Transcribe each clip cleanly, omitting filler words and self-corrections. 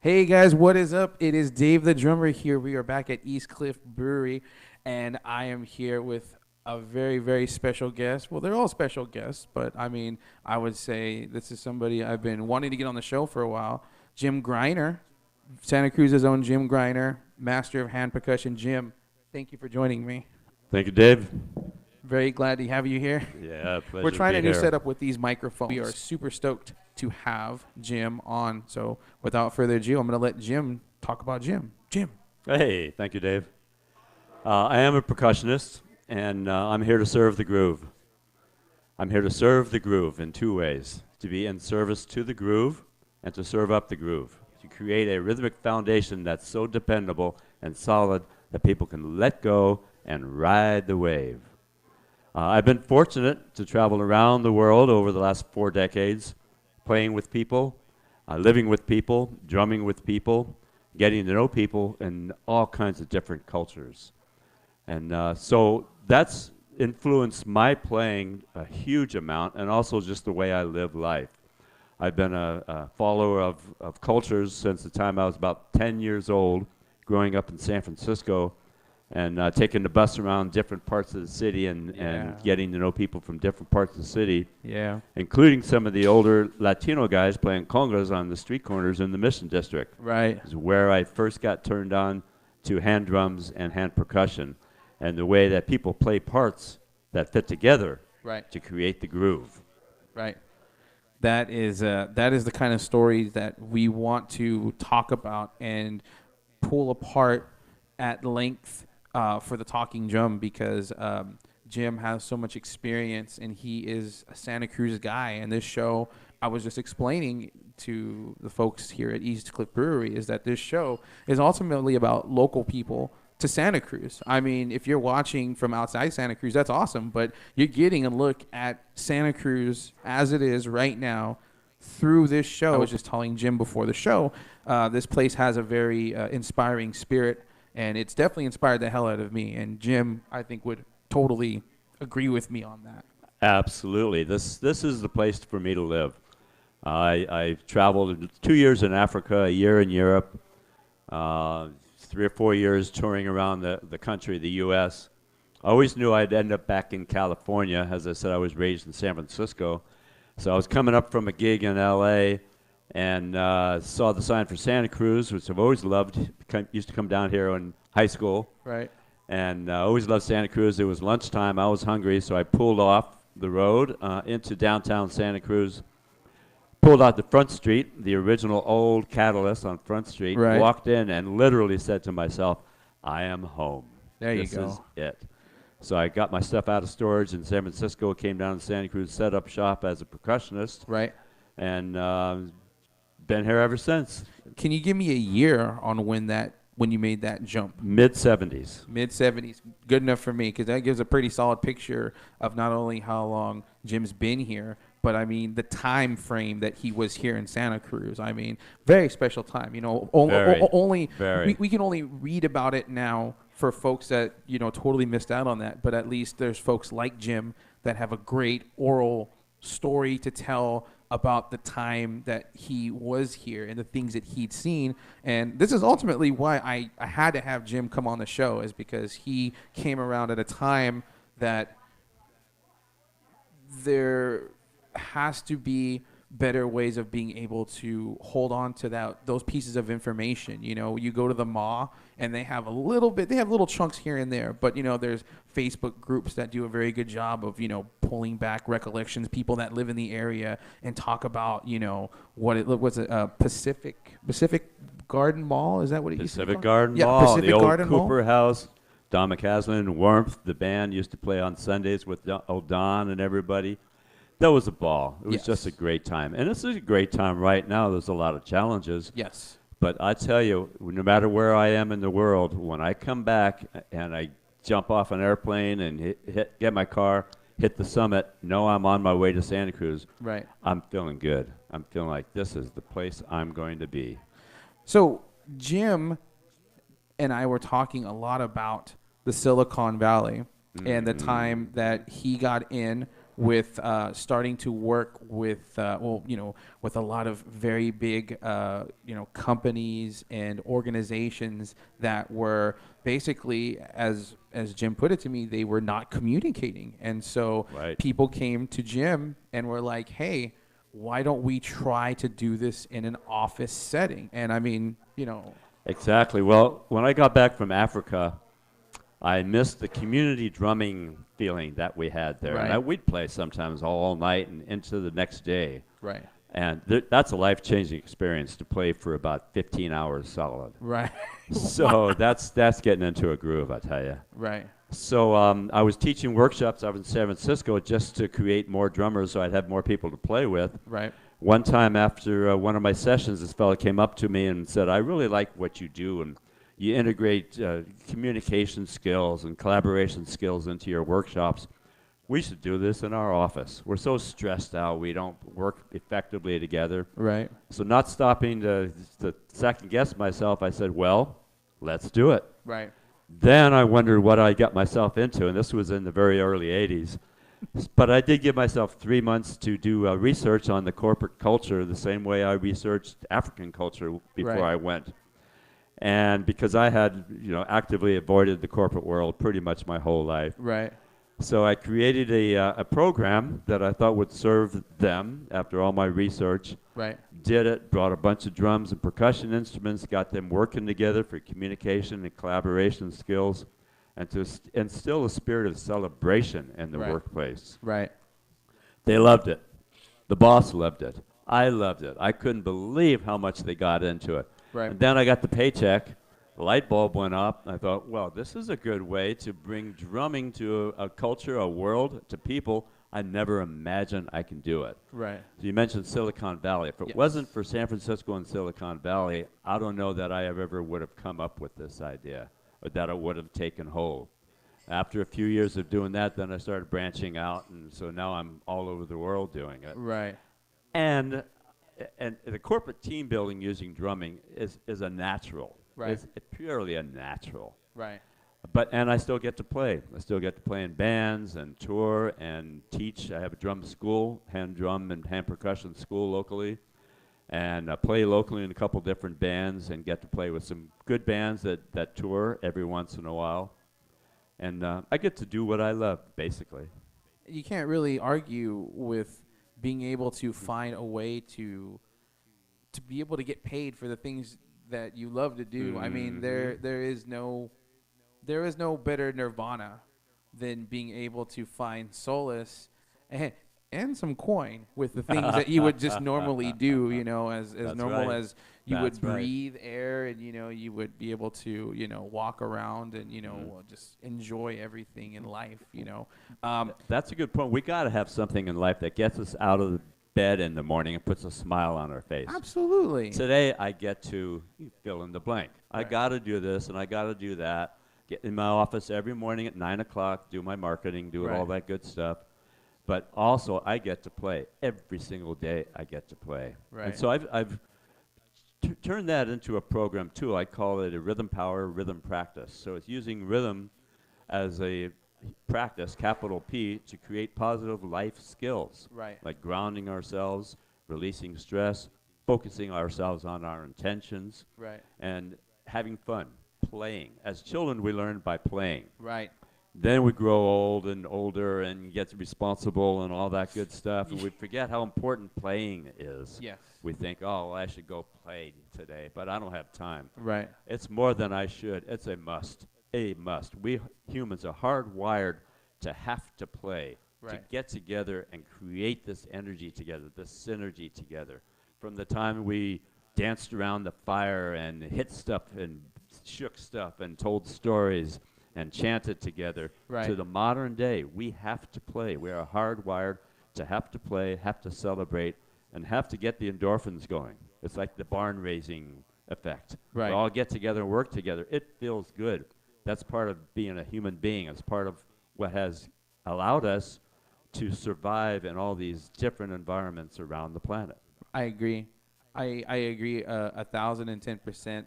Hey guys, what is up? It is Dave the drummer here. We are back at East Cliff Brewery, and I am here with a very, very special guest. Well, they're all special guests, but I mean, I would say this is somebody I've been wanting to get on the show for a while. Jim Greiner, Santa Cruz's own Jim Greiner, master of hand percussion. Jim, thank you for joining me. Thank you, Dave. Very glad to have you here. Yeah, pleasure. We're trying to a be new here. setup with these microphones. We are super stoked to have Jim on. So without further ado, I'm going to let Jim talk about Jim. Jim. Hey, thank you, Dave. I am a percussionist, and I'm here to serve the groove. I'm here to serve the groove in two ways: to be in service to the groove and to serve up the groove, to create a rhythmic foundation that's so dependable and solid that people can let go and ride the wave. I've been fortunate to travel around the world over the last 4 decades, playing with people, living with people, drumming with people, getting to know people in all kinds of different cultures. And so that's influenced my playing a huge amount, and also just the way I live life. I've been a follower of cultures since the time I was about 10 years old, growing up in San Francisco, and taking the bus around different parts of the city and getting to know people from different parts of the city, including some of the older Latino guys playing congas on the street corners in the Mission District. Right. Is where I first got turned on to hand drums and hand percussion, and the way that people play parts that fit together to create the groove. Right. That is the kind of stories that we want to talk about and pull apart at length for the Talking Drum, because Jim has so much experience and he is a Santa Cruz guy. And this show, I was just explaining to the folks here at East Cliff Brewery, is that this show is ultimately about local people to Santa Cruz. I mean, if you're watching from outside Santa Cruz, that's awesome, but you're getting a look at Santa Cruz as it is right now through this show. I was just telling Jim before the show, this place has a very inspiring spirit, and it's definitely inspired the hell out of me. And Jim, I think, would totally agree with me on that. Absolutely. This is the place for me to live. I traveled 2 years in Africa, a year in Europe, 3 or 4 years touring around the country, the U.S. I always knew I'd end up back in California. As I said, I was raised in San Francisco. So I was coming up from a gig in L.A. and saw the sign for Santa Cruz, which I've always loved. Used to come down here in high school. Right. And always loved Santa Cruz. It was lunchtime. I was hungry, so I pulled off the road into downtown Santa Cruz. Pulled out the Front Street, the original old Catalyst on Front Street, walked in and literally said to myself, I am home. There you go. This is it. So I got my stuff out of storage in San Francisco, came down to Santa Cruz, set up shop as a percussionist. Right. And been here ever since. Can you give me a year on when you made that jump? Mid-'70s. Mid-'70s. Good enough for me, because that gives a pretty solid picture of not only how long Jim's been here, but I mean the time frame that he was here in Santa Cruz. I mean, very special time. You know, we can only read about it now for folks that, you know, totally missed out on that. But at least there's folks like Jim that have a great oral story to tell about the time that he was here and the things that he'd seen. And this is ultimately why I had to have Jim come on the show, is because he came around at a time that there has to be better ways of being able to hold on to those pieces of information. You know, you go to the mall and they have little chunks here and there, but you know, there's Facebook groups that do a very good job of, you know, pulling back recollections, people that live in the area, and talk about, you know, Pacific Garden Mall, is that what it used to be? Pacific Garden Mall, Pacific the old Garden Cooper Mall? House. Don McCaslin, Warmth, the band used to play on Sundays with Don and everybody. That was a ball. It was just a great time. And this is a great time right now. There's a lot of challenges. Yes. But I tell you, no matter where I am in the world, when I come back and I jump off an airplane and get my car, hit the summit, know I'm on my way to Santa Cruz, right, I'm feeling good. I'm feeling like this is the place I'm going to be. So Jim and I were talking a lot about the Silicon Valley and the time that he got in with starting to work with with a lot of very big companies and organizations that were basically, as Jim put it to me, they were not communicating, and so Right. people came to Jim and were like, "Hey, why don't we try to do this in an office setting?" And I mean, Exactly. Well, when I got back from Africa, I missed the community drumming feeling that we had there. Right. We'd play sometimes all night and into the next day. right, And that's a life-changing experience to play for about 15 hours solid. right, So that's getting into a groove, I tell you. right, So I was teaching workshops out in San Francisco just to create more drummers so I'd have more people to play with. right, One time after one of my sessions, this fellow came up to me and said, "I really like what you do, and you integrate communication skills and collaboration skills into your workshops. We should do this in our office. We're so stressed out, we don't work effectively together." right, So not stopping to second guess myself, I said, "Well, let's do it." right, Then I wondered what I got myself into, and this was in the very early 80s. But I did give myself 3 months to do research on the corporate culture the same way I researched African culture before Right. I went. And because I had, actively avoided the corporate world pretty much my whole life. right, So I created a program that I thought would serve them after all my research. right, Did it, brought a bunch of drums and percussion instruments, got them working together for communication and collaboration skills, and to instill a spirit of celebration in the Right. workplace. right, They loved it. The boss loved it. I loved it. I couldn't believe how much they got into it. Right. And then I got the paycheck. The light bulb went up. I thought, well, this is a good way to bring drumming to a culture, a world, to people. I never imagined I can do it. right. So you mentioned Silicon Valley. If it Yes. wasn't for San Francisco and Silicon Valley, I don't know that I ever would have come up with this idea, or that it would have taken hold. After a few years of doing that, then I started branching out, and so now I'm all over the world doing it. Right. And the corporate team building using drumming is a natural. Right. It's purely a natural. Right. And I still get to play. I still get to play in bands and tour and teach. I have a drum school, hand drum and hand percussion school locally, and I play locally in a couple different bands and get to play with some good bands that tour every once in a while. And I get to do what I love, basically. You can't really argue with being able to find a way to be able to get paid for the things that you love to do. I mean, there is no better nirvana than being able to find solace and some coin with the things that you would just normally do, as That's normal right. as you That's would right. breathe air, and you would be able to walk around and just enjoy everything in life. That's a good point. We got to have something in life that gets us out of the bed in the morning and puts a smile on our face. Absolutely. Today, I get to fill in the blank. I Right. got to do this and I got to do that. Get in my office every morning at 9 o'clock, do my marketing, do all Right. that good stuff. But also, I get to play. Every single day, I get to play. Right. And so I've turned that into a program, too. I call it a rhythm power rhythm practice. So it's using rhythm as a practice, capital P, to create positive life skills. Right. Like grounding ourselves, releasing stress, focusing ourselves on our intentions, Right. and having fun, playing. As children, we learn by playing. Right. Then we grow old and older and get responsible and all that good stuff, and we forget how important playing is. Yes. We think, oh, well, I should go play today, but I don't have time. Right. It's more than I should. It's a must. A must. We humans are hardwired to have to play, to Right. get together and create this energy together, this synergy together. From the time we danced around the fire and hit stuff and shook stuff and told stories and chanted together, Right. to the modern day, we have to play. We are hardwired to have to play, have to celebrate, and have to get the endorphins going. It's like the barn raising effect. Right. We all get together and work together. It feels good. That's part of being a human being. It's part of what has allowed us to survive in all these different environments around the planet. I agree. I agree 1,010%.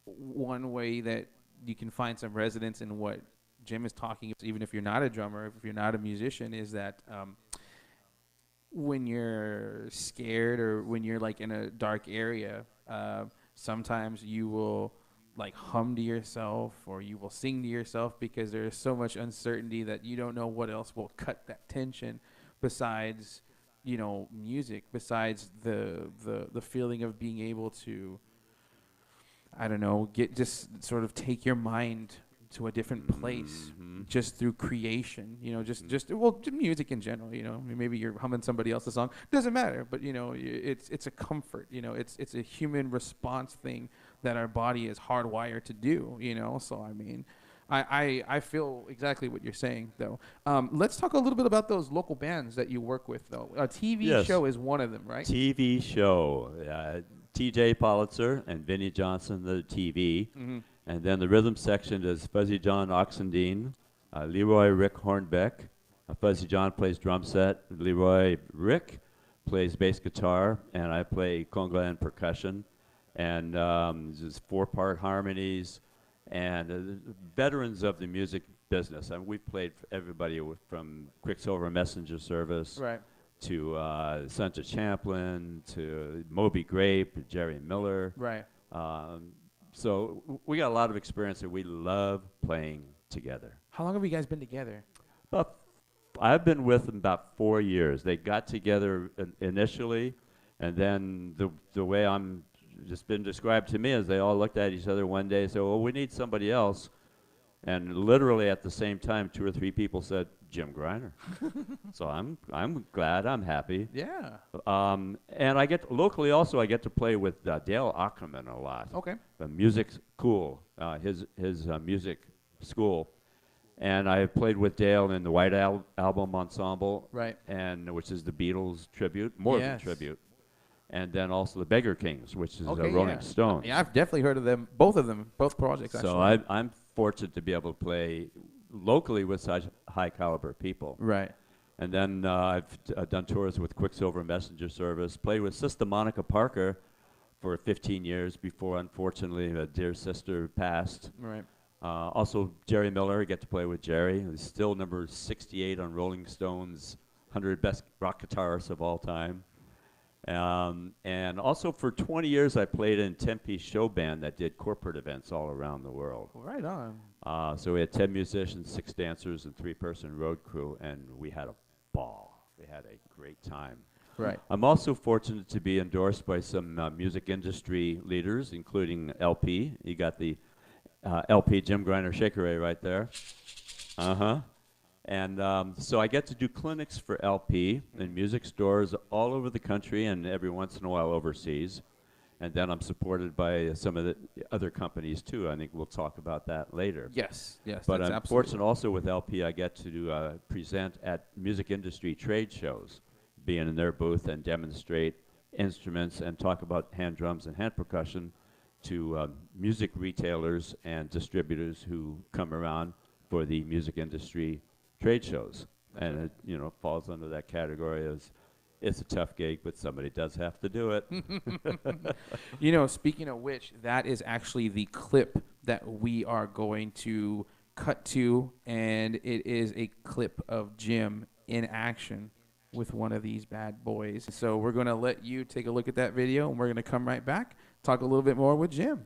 One way that you can find some resonance in what Jim is talking, even if you're not a drummer, if you're not a musician, is that when you're scared or when you're like in a dark area, sometimes you will like hum to yourself or you will sing to yourself because there's so much uncertainty that you don't know what else will cut that tension besides, you know, music, besides the feeling of being able to, I don't know, just sort of take your mind to a different place just through creation, you know, just music in general, you know. Maybe you're humming somebody else's song, doesn't matter, but you know, it's a comfort, you know, it's a human response thing that our body is hardwired to do, you know. So I mean, I feel exactly what you're saying, though. Let's talk a little bit about those local bands that you work with, though. A TV show is one of them, right? TV show. TJ Politzer and Vinnie Johnson, the TV. And then the rhythm section is Fuzzy John Oxendine, Leroy Rick Hornbeck. Fuzzy John plays drum set. Leroy Rick plays bass guitar, and I play conga and percussion. And just 4-part harmonies. And veterans of the music business. I mean, we've played for everybody from Quicksilver Messenger Service to Santa Champlin to Moby Grape, Jerry Miller. So we got a lot of experience, and we love playing together. How long have you guys been together? I've been with them about 4 years. They got together initially, and then the way I'm just been described to me is they all looked at each other one day and said, well, we need somebody else. And literally at the same time, 2 or 3 people said, Jim Greiner. So I'm glad, I'm happy. Yeah. And I get locally also I get to play with Dale Ackerman a lot. Okay. The music's cool, his music school, and I played with Dale in the White Album Ensemble, and which is the Beatles tribute, more than tribute, and then also the Beggar Kings, which is Rolling Stones. Yeah, I've definitely heard of them, both projects. So I'm fortunate to be able to play locally with such high caliber people. Right. And then I've done tours with Quicksilver Messenger Service, played with Sister Monica Parker for 15 years before, unfortunately, a dear sister passed. Right. Also, Jerry Miller, I get to play with Jerry. He's still number 68 on Rolling Stone's 100 Best Rock Guitarists of All Time. And also for 20 years, I played in 10-piece show band that did corporate events all around the world. Right on. So we had 10 musicians, 6 dancers, and 3-person road crew, and we had a ball. We had a great time. Right. I'm also fortunate to be endorsed by some music industry leaders, including LP. You got the LP Jim Greiner Shakere right there. And so I get to do clinics for LP in music stores all over the country and every once in a while overseas. And then I'm supported by some of the other companies too. I think we'll talk about that later. Yes, yes. But I'm fortunate also with LP, I get to present at music industry trade shows, being in their booth and demonstrate instruments and talk about hand drums and hand percussion to music retailers and distributors who come around for the music industry trade shows. And it, you know, falls under that category as it's a tough gig, but somebody does have to do it. You know, speaking of which, that is actually the clip that we are going to cut to, and it is a clip of Jim in action with one of these bad boys. So we're going to let you take a look at that video, and we're going to come right back, talk a little bit more with Jim.